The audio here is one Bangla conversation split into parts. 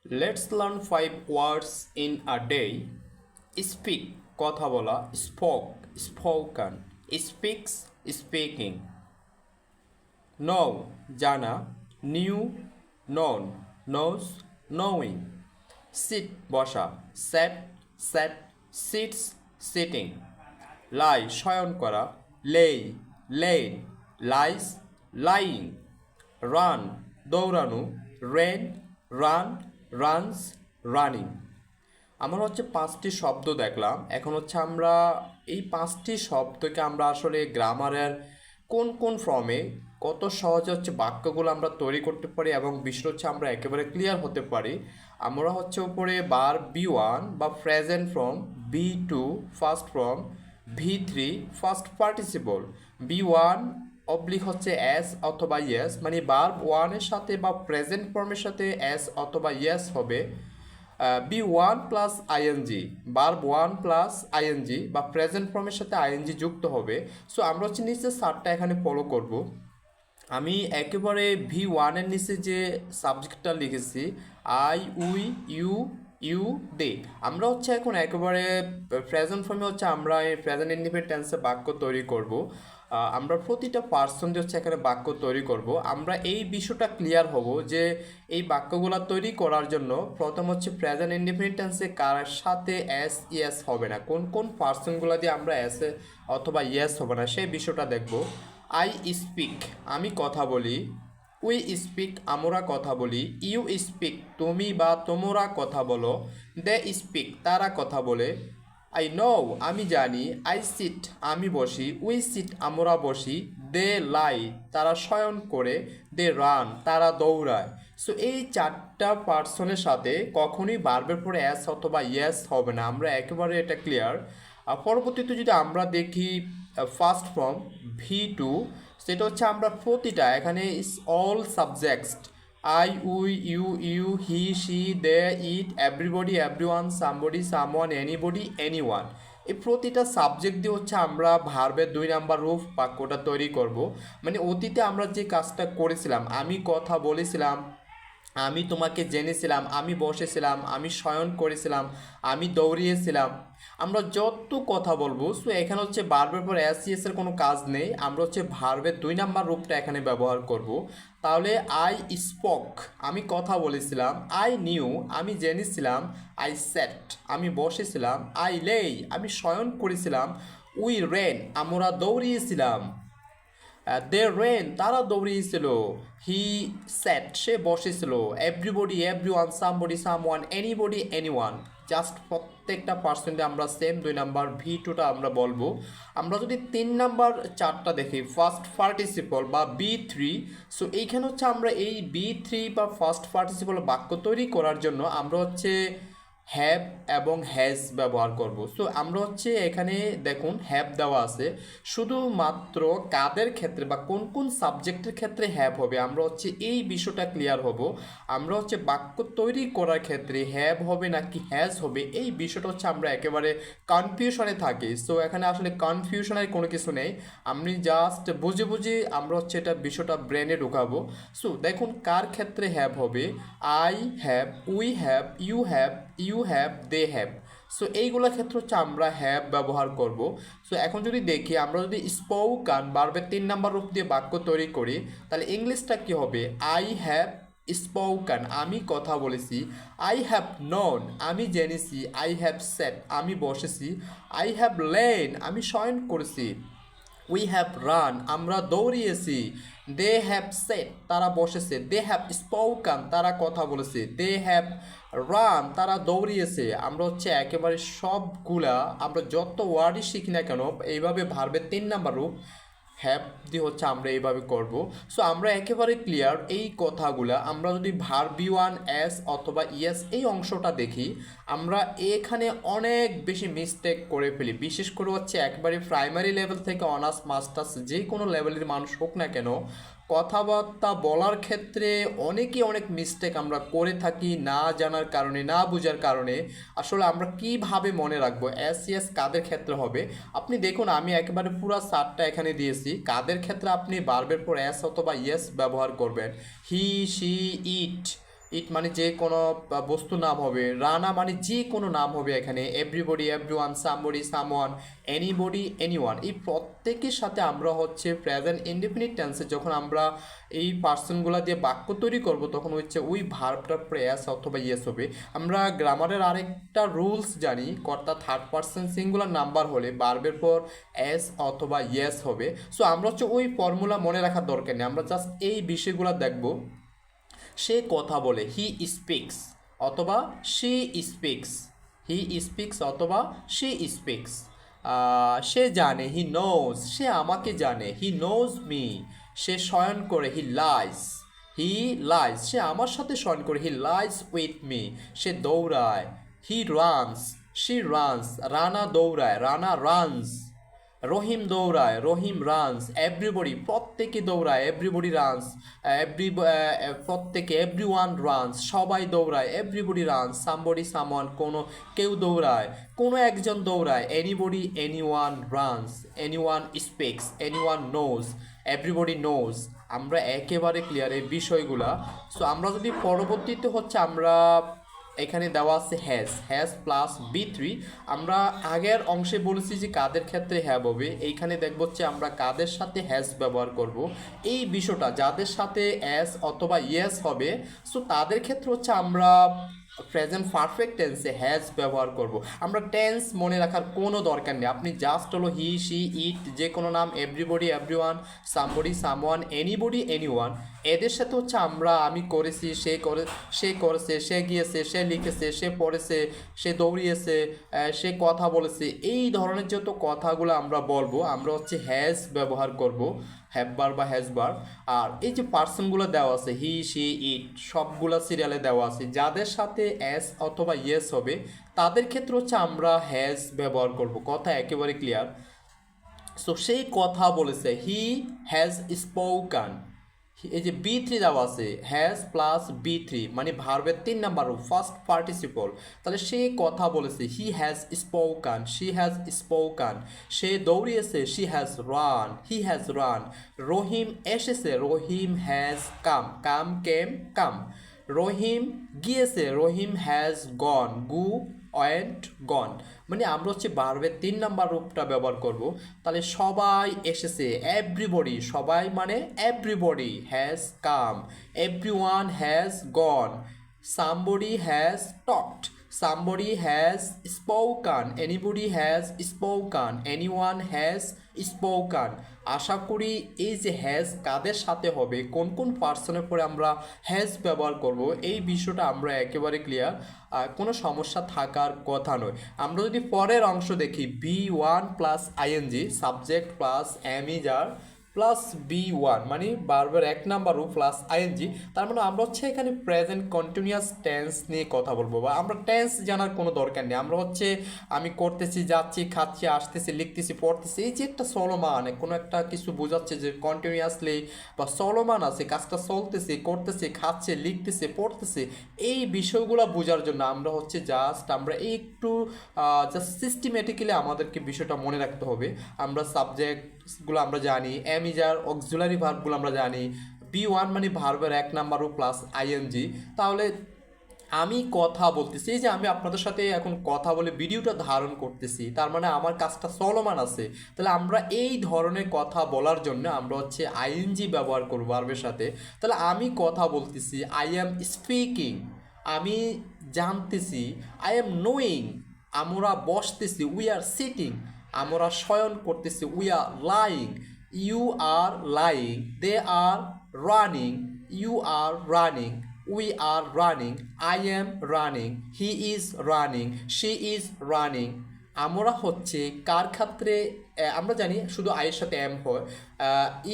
Let's learn 5 words in a day. Speak, কথা বলা, spoke, spoken, speaks, speaking. Know, জানা, knew, known, knows, knowing. Sit, বসা, sat, sat, sits, sitting. Lie, শয়ন করা, lay, laid, lies, lying. Run, দৌড়ানো, ran, run, runs, running. আমরা হচ্ছে 5টি শব্দ দেখলাম। এখন হচ্ছে আমরা এই 5টি শব্দকে আমরা আসলে গ্রামারের কোন কোন ফর্মে কত সহজে হচ্ছে বাক্যগুলো আমরা তৈরি করতে পারি এবং বিষয় হচ্ছে আমরা একেবারে ক্লিয়ার হতে পারি। আমরা হচ্ছে উপরে বার B1 বা present form, B2 first form, V3 first participle, B1 oblique হচ্ছে এস অথবা ইয়েস, মানে ভার্ব ওয়ানের সাথে বা প্রেজেন্ট ফর্মের সাথে এস অথবা ইয়েস হবে। B1 plus ING, verb 1 plus ING বা প্রেজেন্ট ফর্মের সাথে আইএনজি যুক্ত হবে। সো আমরা হচ্ছে নিচে সারটা এখানে ফলো করব। আমি একেবারে V1-এর নিচে যে সাবজেক্টটা লিখেছি আই, উই, ইউ, ইউ, দে, আমরা হচ্ছে এখন একেবারে প্রেজেন্ট ফর্মে হচ্ছে আমরা এই প্রেজেন্ট ইনডিফিনিট টেন্সে বাক্য তৈরি করব। আমরা প্রতিটা পার্সন দিয়ে হচ্ছে এখানে বাক্য তৈরি করব। আমরা এই বিষয়টা ক্লিয়ার হব যে এই বাক্যগুলো তৈরি করার জন্য প্রথম হচ্ছে প্রেজেন্ট ইনডিফিনিট টেন্সে কার সাথে এস ইয়েস হবে না, কোন কোন পার্সনগুলো দিয়ে আমরা এস অথবা ইয়েস হবে না সেই বিষয়টা দেখব। আই স্পিক, আমি কথা বলি। উই স্পিক, আমরা কথা বলি। ইউ স্পিক, তুমি বা তোমরা কথা বলো। দে স্পিক, তারা কথা বলে। আই নো, আমি জানি। আই সিট, আমি বসি। উই সিট, আমরা বসি। দে লাই, তারা শয়ন করে। দে রান, তারা দৌড়ায়। সো এই 4টা পার্সনের সাথে কখনোই ভার্বের পরে এস অথবা ইয়েস হবে না, আমরা একেবারে এটা ক্লিয়ার। পরবর্তীতে যদি আমরা দেখি ফার্স্ট ফর্ম V2, সেটা হচ্ছে আমরা প্রতিটা এখানে is all subjects, I, we, you, you, he, she, they, it, everybody, everyone, somebody, someone, anybody, anyone, এই প্রতিটা সাবজেক্ট দিয়ে হচ্ছে আমরা ভার্বের 2 নাম্বার রূপ বাক্যটা তৈরি করব। মানে অতীতে আমরা যে কাজটা করেছিলাম, আমি কথা বলেছিলাম, আমি তোমাকে জেনেছিলাম, আমি বসেছিলাম, আমি শয়ন করেছিলাম, আমি দৌড়িয়েছিলাম, আমরা যত কথা বলবো। সো এখানে হচ্ছে ভার্বের পর এস ইএস এর কোনো কাজ নেই, আমরা হচ্ছে ভার্বের 2 নাম্বার রূপটা এখানে ব্যবহার করব। তাহলে আই স্পোক, আমি কথা বলেছিলাম। আই নিউ, আমি জেনেছিলাম। আই সেট, আমি বসেছিলাম। আই লেই, আমি শয়ন করেছিলাম। উই রেন, আমরা দৌড়িয়েছিলাম। দে রেন, তারা দৌড়িয়েছিল। হি স্যাট, সে বসেছিল। Everybody, everyone, somebody, someone, anybody, anyone, just প্রত্যেকটা পার্সেন্টে আমরা সেম 2 নাম্বার V2টা আমরা বলবো। আমরা যদি 3 নাম্বার চারটা দেখি ফার্স্ট পার্টিসিপল বা B3, সো এইখানে হচ্ছে আমরা এই B3 বা ফার্স্ট পার্টিসিপল বাক্য তৈরি করার জন্য আমরা হচ্ছে হ্যাভ এবং হ্যাজ ব্যবহার করব। সো আমরা হচ্ছে এখানে দেখুন হ্যাভ দেওয়া আছে, শুধুমাত্র কাদের ক্ষেত্রে বা কোন কোন সাবজেক্টের ক্ষেত্রে হ্যাভ হবে আমরা হচ্ছে এই বিষয়টা ক্লিয়ার হব। আমরা হচ্ছে বাক্য তৈরি করার ক্ষেত্রে হ্যাভ হবে নাকি হ্যাজ হবে এই বিষয়টা হচ্ছে আমরা একেবারে কনফিউশনে থাকি। সো এখানে আসলে কনফিউশনের কোনো কিছু নেই, আমি জাস্ট বুঝে বুঝে আমরা হচ্ছে এটা বিষয়টা ব্রেনে ঢুকাবো। সো দেখুন কার ক্ষেত্রে হ্যাভ হবে, I have, we have, you have, you have, they have. So এইগুলো ক্ষেত্রে হচ্ছে আমরা হ্যাভ ব্যবহার করব। সো এখন যদি দেখি আমরা যদি স্পোকান ভার্বের 3 নাম্বার রূপ দিয়ে বাক্য তৈরি করি তাহলে ইংলিশটা কি হবে, আই হ্যাভ স্পোকান, আমি কথা বলেছি। আই হ্যাভ নোন, আমি জেনেছি। আই হ্যাভ সেট, আমি বসেছি। আই হ্যাভ লেন, আমি শয়ন করেছি। উই হ্যাভ রান, আমরা দৌড়িয়েছি। দে হ্যাভ সেট, তারা বসেছে। দে হ্যাভ স্পোকান, তারা কথা বলেছে। দে হ্যাভ রান, তারা দৌড়িয়েছে। আমরা হচ্ছে একেবারে সবগুলা আমরা যত ওয়ার্ডই শিখি না কেন এইভাবে ভার্বের 3 নাম্বার রূপ হ্যাভ দিয়ে হচ্ছে আমরা এইভাবে করব। সো আমরা একেবারে ক্লিয়ার এই কথাগুলা। আমরা যদি ভার্ব B1 এস অথবা ইয়েস এই অংশটা দেখি আমরা এখানে অনেক বেশি মিস্টেক করে ফেলি, বিশেষ করে হচ্ছে একবারে প্রাইমারি লেভেল থেকে অনার্স মাস্টার্স যে কোনো লেভেলের মানুষ হোক না কেন কথাবার্তা বলার ক্ষেত্রে অনেকেই অনেক মিস্টেক আমরা করে থাকি না জানার কারণে, না বোঝার কারণে। আসলে আমরা কিভাবে মনে রাখবো এস ইয়েস কাদের ক্ষেত্রে হবে। আপনি দেখুন আমি একেবারে পুরো সারটা এখানে দিয়েছি, কাদের ক্ষেত্রে আপনি ভার্বের পর এস অথবা ইয়েস ব্যবহার করবেন। হি, শি, ইট, ইট মানে যে কোনো বস্তু নাম হবে, রানা মানে যে কোনো নাম হবে এখানে, everybody, everyone, somebody, someone, anybody, anyone, এই প্রত্যেকের সাথে আমরা হচ্ছে প্রেজেন্ট ইনডেফিনিট টেন্সে যখন আমরা এই পার্সনগুলো দিয়ে বাক্য তৈরি করব তখন হচ্ছে ওই ভার্বটা প্রেয়াস অথবা ইয়েস হবে। আমরা গ্রামারের আরেকটা রুলস জানি, কর্তা থার্ড পার্সন সিঙ্গুলার নাম্বার হলে ভার্বের পর এস অথবা ইয়েস হবে। সো আমরা হচ্ছে ওই ফর্মুলা মনে রাখার দরকার নেই, আমরা জাস্ট এই বিষয়গুলো দেখব। সে কথা বলে, হি স্পিক্স অথবা শি স্পিক্স, হি স্পিক্স অথবা শি স্পিক্স। সে জানে, হি নোজ, সে আমাকে জানে, হি নোজ মি। সে শয়ন করে, হি লাইস, হি লাইস, সে আমার সাথে শয়ন করে, হি লাইস উইথ মি। সে দৌড়ায়, he runs, she runs, Rana দৌড়ায়, রানা রানস। রহিম দৌড়ায়, রহিম রানস। এভরিবডি, প্রত্যেকে দৌড়ায়, এভরিবডি রানস। প্রত্যেকে, এভরিওয়ান রানস, সবাই দৌড়ায়, এভরিবডি রানস। সামবডি, সামওয়ান, কোনো কেউ দৌড়ায়, কোনো একজন দৌড়ায়। Anybody, anyone runs, anyone speaks, anyone knows, everybody knows. আমরা একেবারে ক্লিয়ার এই বিষয়গুলা। সো আমরা যদি পরবর্তীতে হচ্ছে আমরা এখানে দেওয়া আছে হ্যাজ, হ্যাজ প্লাস বি3। আমরা আগের অংশে বলেছি যে কাদের ক্ষেত্রে হ্যাভ হবে, এইখানে দেখব হচ্ছে আমরা কাদের সাথে হ্যাজ ব্যবহার করব। এই বিষয়টা যাদের সাথে অ্যাস অথবা ইয়েস হবে, সো তাদের ক্ষেত্রে হচ্ছে আমরা প্রেজেন্ট পারফেক্ট টেন্সে হ্যাজ ব্যবহার করব। আমরা টেন্স মনে রাখার কোনো দরকার নেই, আপনি জাস্ট হলো হি, শি, ইট, যে কোনো নাম, everybody, everyone, somebody, someone, anybody, anyone, এদের সাথে হচ্ছে আমরা আমি করেছি, সে করে, সে করেছে, সে গিয়েছে, সে লিখেছে, সে পড়েছে, সে দৌড়িয়েছে, সে কথা বলেছে, এই ধরনের যত কথাগুলো আমরা বলবো আমরা হচ্ছে হ্যাজ ব্যবহার করব, হ্যাভবার বা হ্যাজবার। আর এই যে পার্সনগুলো দেওয়া আছে, হি, শি, ইট, সবগুলো সিরিয়ালে দেওয়া আছে, যাদের সাথে এস অথবা ইয়েস হবে তাদের ক্ষেত্রে হচ্ছে আমরা হ্যাজ ব্যবহার করব। কথা একেবারে ক্লিয়ার। সো সেই কথা বলেছে, হি হ্যাজ স্পোকান। এই যে বি3 দেওয়া আছে, হ্যাজ প্লাস বি3 মানে ভার্বের 3 নাম্বার ফার্স্ট পার্টিসিপল, তাহলে সে কথা বলেছে, he has spoken, she has spoken. সে দৌড়িয়েছে, she has run, he has run. Rahim এসেছে, রহিম হ্যাজ কাম, কাম কেম, কাম। রহিম গিয়েছে, রহিম হ্যাজ গন, গু ওয়েন্ট গন। মানে আমরা হচ্ছে ভার্বের 3 নাম্বার রূপটা ব্যবহার করব। তাহলে সবাই এসেছে, এভরিবডি, সবাই মানে everybody has come, everyone has gone, somebody has talked, somebody has spoken, anybody has spoken, anyone has spoken। আশা করি এই যে হ্যাজ কাদের সাথে হবে, কোন কোন পার্সনের পরে আমরা হ্যাজ ব্যবহার করব, এই বিষয়টা আমরা একেবারে ক্লিয়ার, কোনো সমস্যা থাকার কথা নয়। আমরা যদি পরের অংশ দেখি, বি1 plus ING, subject plus am is are plus বি1 মানে ভার্বের 1 নাম্বার রূপ প্লাস আইএনজি, তার মানে আমরা হচ্ছে এখানে প্রেজেন্ট কন্টিনিউয়াস টেন্স নিয়ে কথা বলবো, বা আমরা টেন্স জানার কোনো দরকার নেই। আমরা হচ্ছে আমি করতেছি, যাচ্ছি, খাচ্ছি, আসতেছি, লিখতেছি, পড়তেছি, এই যে একটা চলমান কোনো একটা কিছু বোঝাচ্ছে যে কন্টিনিউয়াসলি বা চলমান আছে, কাজটা চলতেছে, করতেছে, খাচ্ছে, লিখতেছে, পড়তেছে, এই বিষয়গুলো বোঝার জন্য আমরা হচ্ছে জাস্ট আমরা একটু জাস্ট সিস্টেমেটিক্যালি আমাদেরকে বিষয়টা মনে রাখতে হবে। আমরা সাবজেক্টগুলো আমরা জানি, অ্যামিজার অক্সিলারি ভার্বগুলো আমরা জানি, বি1 মানে ভার্বের 1 নাম্বার প্লাস আইএনজি। তাহলে আমি কথা বলতেছি, এই যে আমি আপনাদের সাথে এখন কথা বলে ভিডিওটা ধারণ করতেছি, তার মানে আমার কাজটা চলমান আছে। তাহলে আমরা এই ধরনের কথা বলার জন্য আমরা হচ্ছে আইএনজি ব্যবহার করব ভার্বের সাথে। তাহলে আমি কথা বলতেছি, আই অ্যাম স্পিকিং, আমি জানতেছি, আই অ্যাম নোয়িং, আমরা বসতেছি, উই আর সিটিং, আমরা শয়ন করতেছি, we are lying, you are lying, they are running, you are running, we are running, I am running, he is running, she is running। আমরা হচ্ছে কার ক্ষেত্রে আমরা জানি শুধু আয়ের সাথে এম হয়,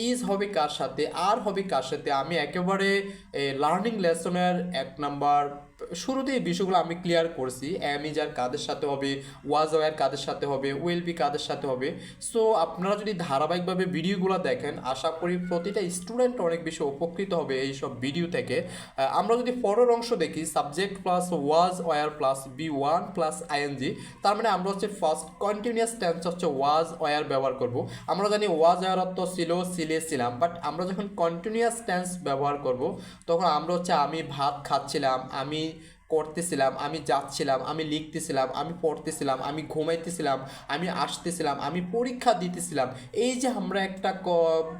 ইজ হবে কার সাথে, আর হবে কার সাথে। আমি একেবারে লার্নিং লেসনের 1 নাম্বার শুরুতে এই বিষয়গুলো আমি ক্লিয়ার করছি, এম ইজ আর কাদের সাথে হবে, ওয়াজ ওয়ার কাদের সাথে হবে, উইল বি কাদের সাথে হবে। সো আপনারা যদি ধারাবাহিকভাবে ভিডিওগুলো দেখেন আশা করি প্রতিটা স্টুডেন্ট অনেক বেশি উপকৃত হবে এই সব ভিডিও থেকে। আমরা যদি পরের অংশ দেখি, subject plus was were plus বি1 প্লাস আইএনজি, তার মানে আমরা হচ্ছে ফার্স্ট কন্টিনিউয়াস টেন্স হচ্ছে ওয়াজ ওয়ার ব্যবহার করব। আমরা জানি ওয়াজ ওয়ার অর্থ ছিল, ছিলে, ছিলাম। বাট আমরা যখন কন্টিনিউয়াস টেন্স ব্যবহার করব তখন আমরা হচ্ছে আমি ভাত খাচ্ছিলাম, আমি করতেছিলাম, আমি যাচ্ছিলাম, আমি লিখতেছিলাম, আমি পড়তেছিলাম, আমি ঘুমাইতেছিলাম, আমি আসতেছিলাম, আমি পরীক্ষা দিতেছিলাম। এই যে আমরা একটা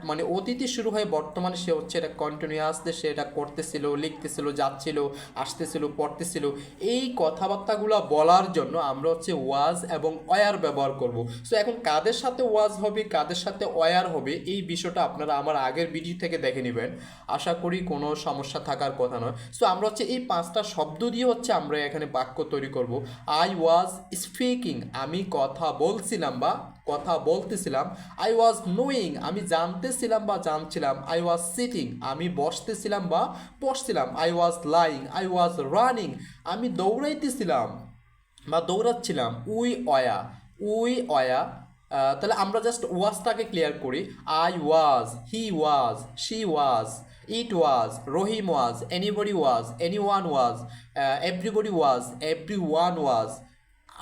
মানে অতীতে শুরু হয়ে বর্তমানে সে হচ্ছে এটা কন্টিনিউয়াস, সে এটা করতেছিল, লিখতেছিল, যাচ্ছিল, আসতেছিল, পড়তেছিল। এই কথাবার্তাগুলো বলার জন্য আমরা হচ্ছে ওয়াজ এবং অয়ার ব্যবহার করব। সো এখন কাদের সাথে ওয়াজ হবে, কাদের সাথে অয়ার হবে, এই বিষয়টা আপনারা আমার আগের ভিডিও থেকে দেখে নেবেন। আশা করি কোনো সমস্যা থাকার কথা নয়। সো আমরা হচ্ছে এই 5টা শব্দ দিয়ে হচ্ছে আমরা এখানে বাক্য তৈরি করব। আই ওয়াজ স্পিকিং, আমি কথা বলছিলাম বা কথা বলতেছিলাম। আই ওয়াজ নোয়িং, আমি জানতেছিলাম বা জানছিলাম। আই ওয়াজ সিটিং, আমি বসতেছিলাম বা বসছিলাম। I was lying, I was running, আমি দৌড়াইতেছিলাম বা দৌড়াচ্ছিলাম। We were. তাহলে আমরা জাস্ট ওয়াজটাকে ক্লিয়ার করি। I was, he was, she was, it was, Rahim was, anybody was, anyone was, everybody was, everyone was.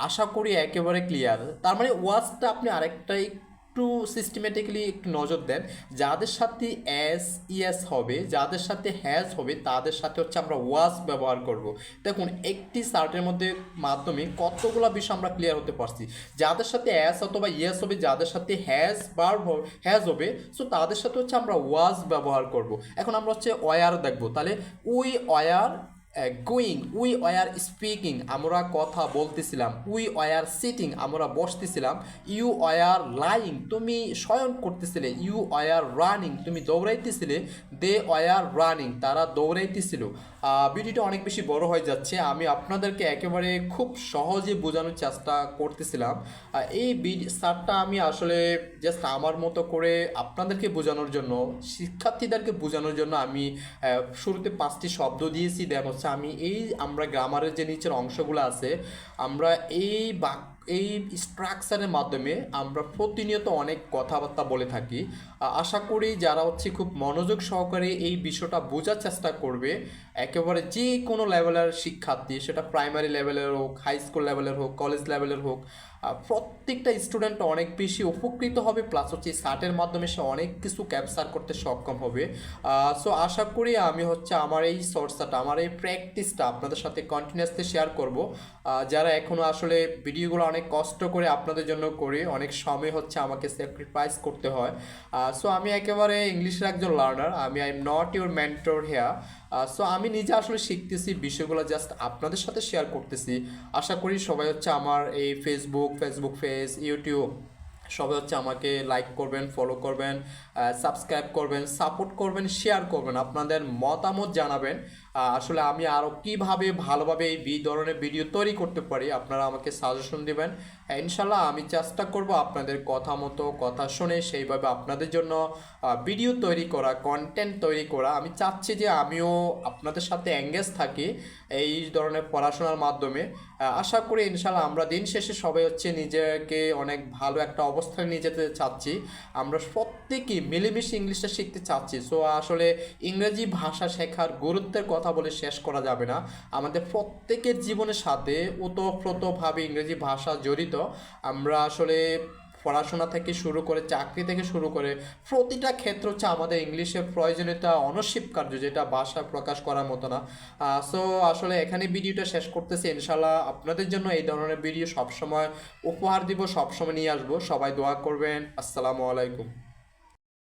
আশা করি একেবারে ক্লিয়ার। তার মানে ওয়াজটা আপনি আরেকটা একটু সিস্টেমেটিক্যালি একটু নজর দেন। যাদের সাথে এস ইয়েস হবে, যাদের সাথে হ্যাজ হবে, তাদের সাথে হচ্ছে আমরা ওয়াজ ব্যবহার করব। দেখুন একটি সার্টের মধ্যে মাধ্যমে কতগুলো বিষয় আমরা ক্লিয়ার হতে পারছি। যাদের সাথে অ্যাস অথবা ইয়েস হবে, যাদের সাথে হ্যাজ হবে, সো তাদের সাথে হচ্ছে আমরা ওয়াজ ব্যবহার করব। এখন আমরা হচ্ছে ওয়ার দেখবো। তাহলে we were going, we were speaking, আমরা কথা বলতেছিলাম। উই ওয়ার সিটিং, আমরা বসতেছিলাম। ইউ ওয়ার লাইং, তুমি শয়ন করতেছিলে। ইউ ওয়ার রানিং, তুমি দৌড়াইতেছিলে। দে ওয়ার রানিং, তারা দৌড়াইতেছিল। ভিডিওটা অনেক বেশি বড় হয়ে যাচ্ছে, আমি আপনাদেরকে একেবারে খুব সহজে বোঝানোর চেষ্টা করতেছিলাম। এই স্যারটা আমি আসলে জাস্ট আমার মতো করে আপনাদেরকে বোঝানোর জন্য, শিক্ষার্থীদেরকে বোঝানোর জন্য আমি শুরুতে 5টি শব্দ দিয়েছি। দেন হচ্ছে আমি আমরা গ্রামারের যে নিচের অংশগুলো আছে, আমরা এই স্ট্রাকচারের মাধ্যমে আমরা প্রতিনিয়ত অনেক কথাবার্তা বলে থাকি। আশা করি যারা হচ্ছে খুব মনোযোগ সহকারে এই বিষয়টা বোঝার চেষ্টা করবে, একেবারে যে কোনো লেভেলের শিক্ষার্থী, সেটা প্রাইমারি লেভেলের হোক, হাই স্কুল লেভেলের হোক, কলেজ লেভেলের হোক, প্রত্যেকটা স্টুডেন্ট অনেক বেশি উপকৃত হবে। প্লাস হচ্ছে সার্টের মাধ্যমে সে অনেক কিছু ক্যাপচার করতে সক্ষম হবে। সো আশা করি আমি হচ্ছে আমার এই চর্চাটা, আমার এই প্র্যাকটিসটা আপনাদের সাথে কন্টিনিউয়াসলি শেয়ার করব। যারা এখনও আসলে ভিডিওগুলো অনেক কষ্ট করে আপনাদের জন্য করি, অনেক সময় হচ্ছে আমাকে স্যাক্রিফাইস করতে হয়। সো আমি একেবারে ইংলিশের একজন learner, I am not your mentor here. So আমি নিজে আসলে শিখতেছি, বিষয়গুলো জাস্ট আপনাদের সাথে শেয়ার করতেছি। আশা করি সবাই হচ্ছে আমার এই ফেসবুক পেজ, ইউটিউব, সবাই হচ্ছে আমাকে লাইক করবেন, ফলো করবেন, সাবস্ক্রাইব করবেন, সাপোর্ট করবেন, শেয়ার করবেন, আপনাদের মতামত জানাবেন। আসলে আমি আরও কীভাবে ভালোভাবে এই ধরনের ভিডিও তৈরি করতে পারি আপনারা আমাকে সাজেশন দেবেন। ইনশাল্লাহ আমি চেষ্টা করব আপনাদের কথা মতো, কথা শুনে সেইভাবে আপনাদের জন্য ভিডিও তৈরি করা, কন্টেন্ট তৈরি করা। আমি চাচ্ছি যে আমিও আপনাদের সাথে এঙ্গেজ থাকি এই ধরনের পড়াশোনার মাধ্যমে। আশা করি ইনশাল্লাহ আমরা দিন শেষে সবাই হচ্ছে নিজেকে অনেক ভালো একটা অবস্থায় নিয়ে যেতে চাচ্ছি। আমরা প্রত্যেকেই মিলেমিশে ইংলিশটা শিখতে চাচ্ছি। সো আসলে ইংরেজি ভাষা শেখার গুরুত্বের কথা বলে শেষ করা যাবে না। আমাদের প্রত্যেকের জীবনের সাথে ওতপ্রোতভাবে ইংরেজি ভাষা জড়িত। আমরা আসলে পড়াশোনা থেকে শুরু করে, চাকরি থেকে শুরু করে প্রতিটা ক্ষেত্র হচ্ছে আমাদের ইংলিশের প্রয়োজনীয়তা অনস্বীকার্য, যেটা ভাষায় প্রকাশ করার মতো না। সো আসলে এখানে ভিডিওটা শেষ করতেছি। ইনশাল্লাহ আপনাদের জন্য এই ধরনের ভিডিও সবসময় উপহার দিব, সবসময় নিয়ে আসবো। সবাই দোয়া করবেন। আসসালামু আলাইকুম।